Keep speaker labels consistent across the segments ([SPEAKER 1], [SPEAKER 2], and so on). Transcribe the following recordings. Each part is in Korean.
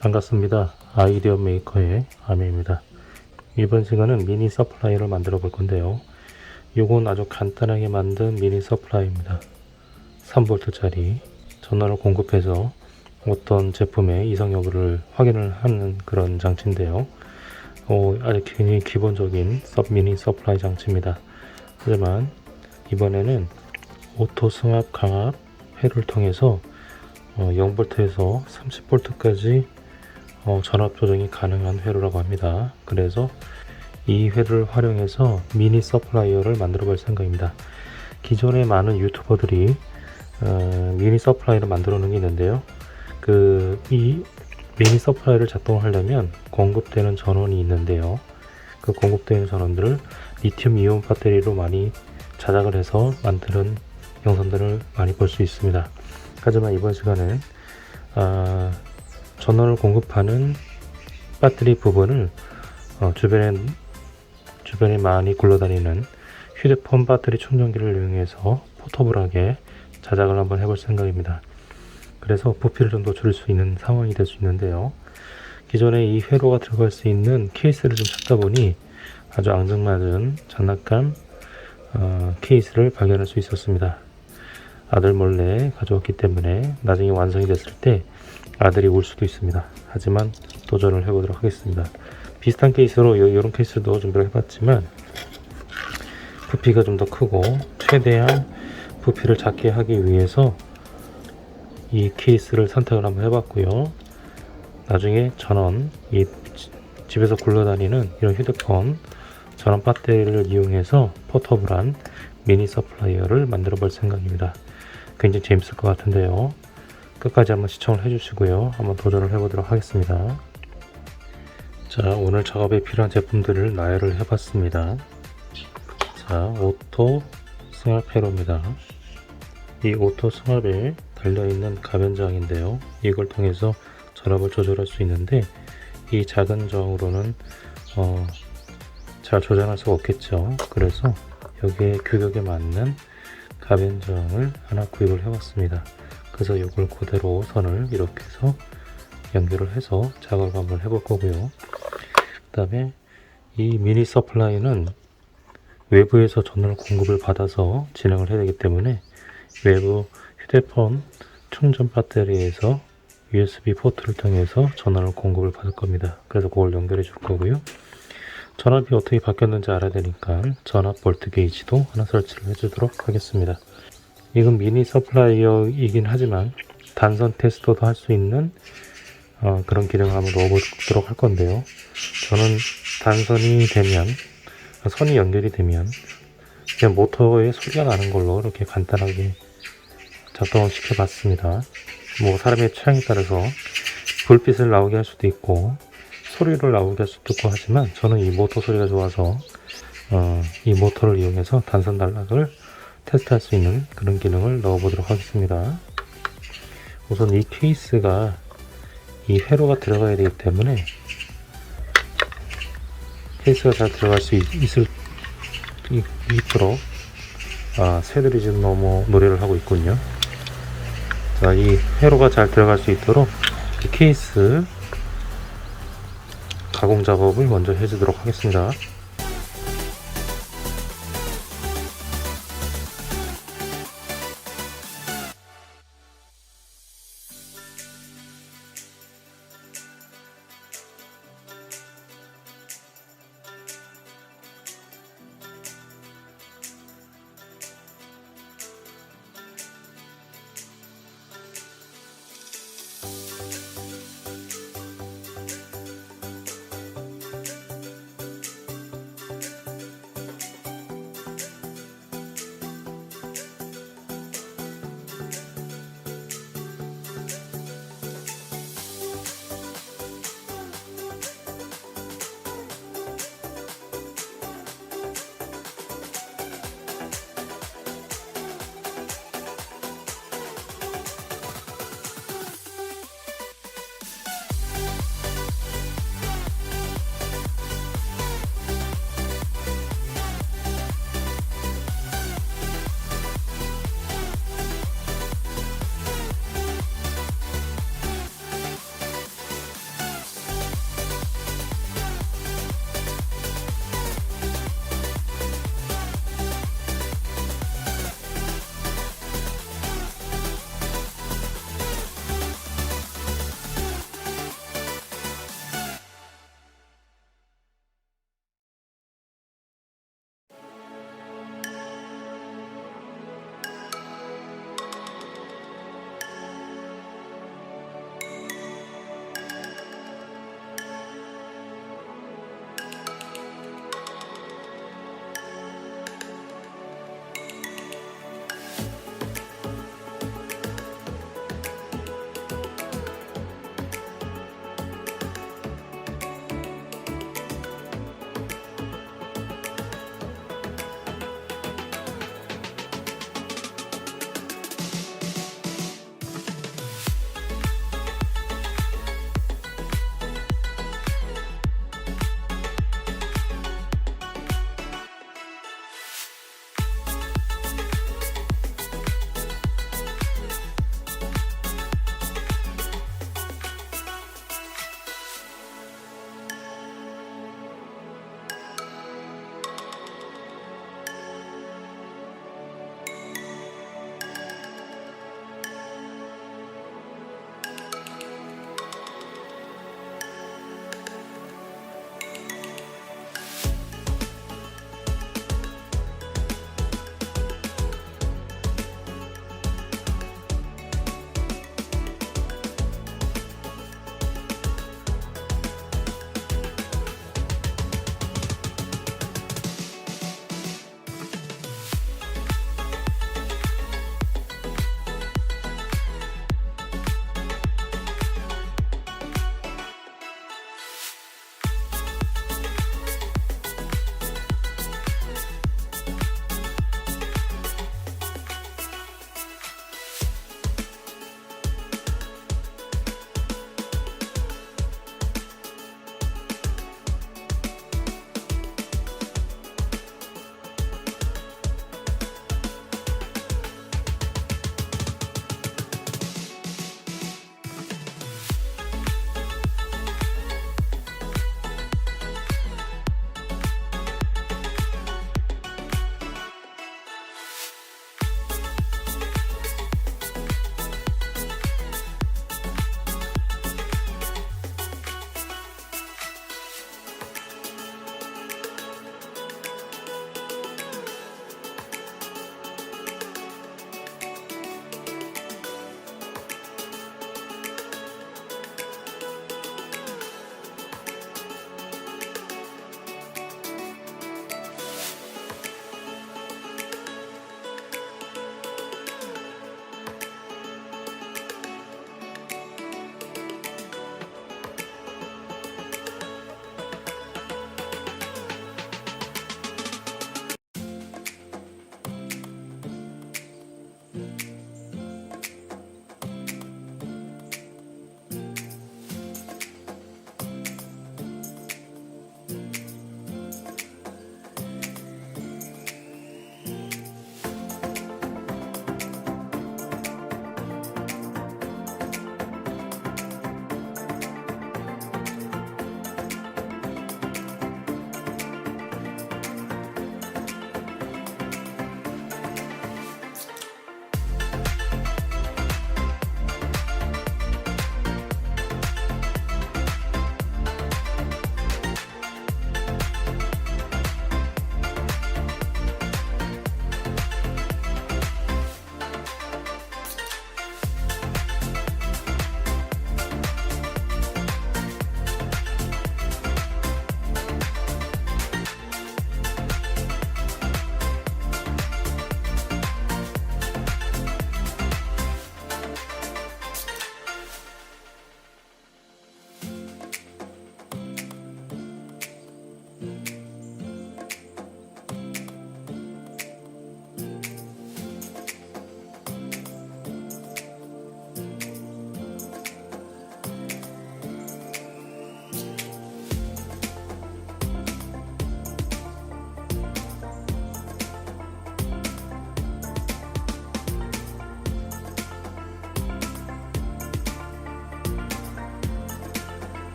[SPEAKER 1] 반갑습니다. 아이디어 메이커의 아미입니다. 이번 시간은 미니 서플라이를 만들어 볼 건데요. 이건 아주 간단하게 만든 미니 서플라이입니다. 3V 짜리 전원을 공급해서 어떤 제품의 이상 여부를 확인을 하는 그런 장치인데요. 아주 굉장히 기본적인 미니 서플라이 장치입니다. 하지만 이번에는 오토 승합 강압 회를 통해서 0V에서 30V까지 전압 조정이 가능한 회로라고 합니다. 그래서 이 회를 활용해서 미니 서플라이어를 만들어 볼 생각입니다. 기존에 많은 유튜버들이 미니 서플라이어를 만들어 놓은 게 있는데요. 이 미니 서플라이어를 작동하려면 공급되는 전원이 있는데요. 그 공급되는 전원들을 리튬 이온 배터리로 많이 자작을 해서 만드는 영상들을 많이 볼 수 있습니다. 하지만 이번 시간은 전원을 공급하는 배터리 부분을 주변에 많이 굴러다니는 휴대폰 배터리 충전기를 이용해서 포터블하게 자작을 한번 해볼 생각입니다. 그래서 부피를 좀 더 줄일 수 있는 상황이 될 수 있는데요. 기존에 이 회로가 들어갈 수 있는 케이스를 좀 찾다 보니 아주 앙증맞은 장난감 케이스를 발견할 수 있었습니다. 아들 몰래 가져왔기 때문에 나중에 완성이 됐을 때 아들이 울 수도 있습니다. 하지만 도전을 해보도록 하겠습니다. 비슷한 케이스로 이런 케이스도 준비를 해봤지만 부피가 좀 더 크고 최대한 부피를 작게 하기 위해서 이 케이스를 선택을 한번 해봤고요. 나중에 전원, 이 집에서 굴러다니는 이런 휴대폰 전원 배터리를 이용해서 포터블한 미니 서플라이어를 만들어 볼 생각입니다. 굉장히 재밌을 것 같은데요. 끝까지 한번 시청을 해주시고요. 한번 도전을 해보도록 하겠습니다. 자, 오늘 작업에 필요한 제품들을 나열을 해봤습니다. 자, 오토 승합 회로입니다. 이 오토 승합에 달려있는 가변저항인데요. 이걸 통해서 전압을 조절할 수 있는데 이 작은 저항으로는 잘 조절할 수가 없겠죠. 그래서 여기에 규격에 맞는 가변저항을 하나 구입을 해봤습니다. 그래서 이걸 그대로 선을 이렇게 해서 연결을 해서 작업을 한번 해볼 거고요. 그 다음에 이 미니 서플라이는 외부에서 전원 공급을 받아서 진행을 해야 되기 때문에 외부 휴대폰 충전 배터리에서 USB 포트를 통해서 전원을 공급을 받을 겁니다. 그래서 그걸 연결해 줄 거고요. 전압이 어떻게 바뀌었는지 알아야 되니까 전압 볼트 게이지도 하나 설치를 해주도록 하겠습니다. 이건 미니 서플라이어이긴 하지만 단선 테스터도 할 수 있는 그런 기능을 한번 넣어보도록 할 건데요. 저는 단선이 되면 선이 연결이 되면 그냥 모터에 소리가 나는 걸로 이렇게 간단하게 작동을 시켜봤습니다. 뭐 사람의 취향에 따라서 불빛을 나오게 할 수도 있고 소리를 나오게 할 수도 있고 하지만 저는 이 모터 소리가 좋아서 이 모터를 이용해서 단선 단락을 테스트할 수 있는 그런 기능을 넣어보도록 하겠습니다. 우선 이 케이스가 이 회로가 들어가야 되기 때문에 케이스가 잘 들어갈 수 있도록 새들이 지금 너무 노래를 하고 있군요. 자, 이 회로가 잘 들어갈 수 있도록 이 케이스 가공 작업을 먼저 해주도록 하겠습니다.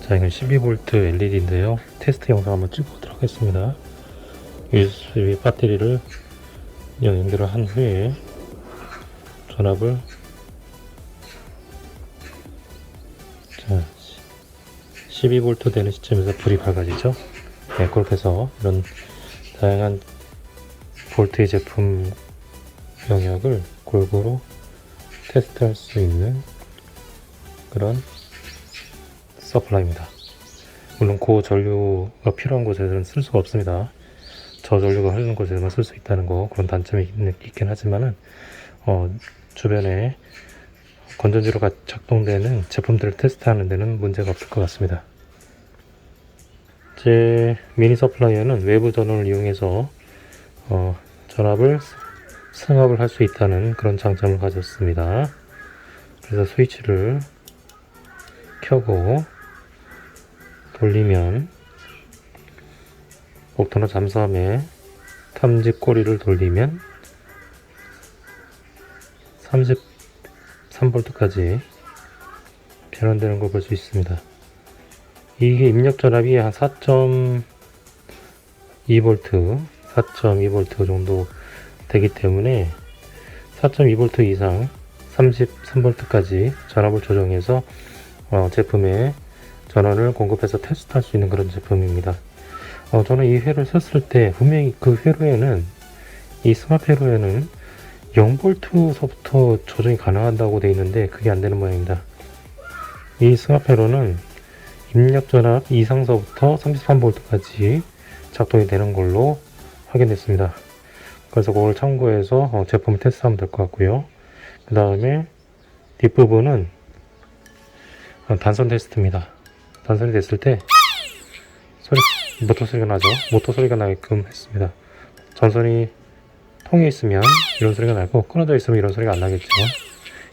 [SPEAKER 1] 자, 이건 12V LED인데요. 테스트 영상 한번 찍어보도록 하겠습니다. USB 배터리를 연결을 한 후에 전압을, 자, 12V 되는 시점에서 불이 밝아지죠. 네, 그렇게 해서 이런 다양한 볼트의 제품 영역을 골고루 테스트할 수 있는 그런 서플라이입니다. 물론 고전류가 필요한 곳에서는 쓸 수가 없습니다. 저전류가 흐르는 곳에서만 쓸 수 있다는 거, 그런 단점이 있긴 하지만은 주변에 건전지로가 작동되는 제품들을 테스트하는 데는 문제가 없을 것 같습니다. 제 미니 서플라이어는 외부 전원을 이용해서 전압을 승합을 할 수 있다는 그런 장점을 가졌습니다. 그래서 스위치를 켜고 돌리면, 옥터너 잠수함의 탐지 꼬리를 돌리면 33V까지 변환되는 걸 볼 수 있습니다. 이게 입력 전압이 한 4.2V 정도 되기 때문에 4.2V 이상 33V까지 전압을 조정해서 제품에 전원을 공급해서 테스트할 수 있는 그런 제품입니다. 저는 이 회로를 썼을 때 분명히 그 회로에는, 이 스마트 회로에는 0V서부터 조정이 가능하다고 되어 있는데 그게 안 되는 모양입니다. 이 스마트 회로는 입력 전압 이상서부터 33V까지 작동이 되는 걸로 확인됐습니다. 그래서 그걸 참고해서 제품을 테스트하면 될 것 같고요. 그 다음에 뒷부분은 단선 테스트입니다. 단선이 됐을 때 모터 소리가 나죠. 모터 소리가 나게끔 했습니다. 전선이 통해 있으면 이런 소리가 나고, 끊어져 있으면 이런 소리가 안 나겠죠.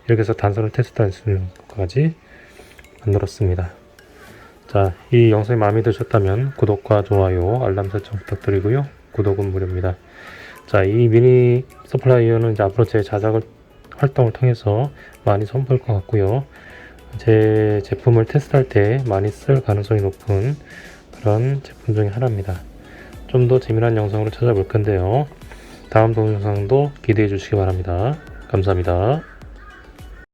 [SPEAKER 1] 이렇게 해서 단선을 테스트할 수 있는 것까지 만들었습니다. 자, 이 영상이 마음에 드셨다면 구독과 좋아요, 알람 설정 부탁드리고요. 구독은 무료입니다. 자, 이 미니 서플라이어는 이제 앞으로 제 활동을 통해서 많이 선보일 것 같고요. 제 제품을 테스트할 때 많이 쓸 가능성이 높은 그런 제품 중에 하나입니다. 좀 더 재미난 영상으로 찾아볼 건데요. 다음 동영상도 기대해 주시기 바랍니다. 감사합니다.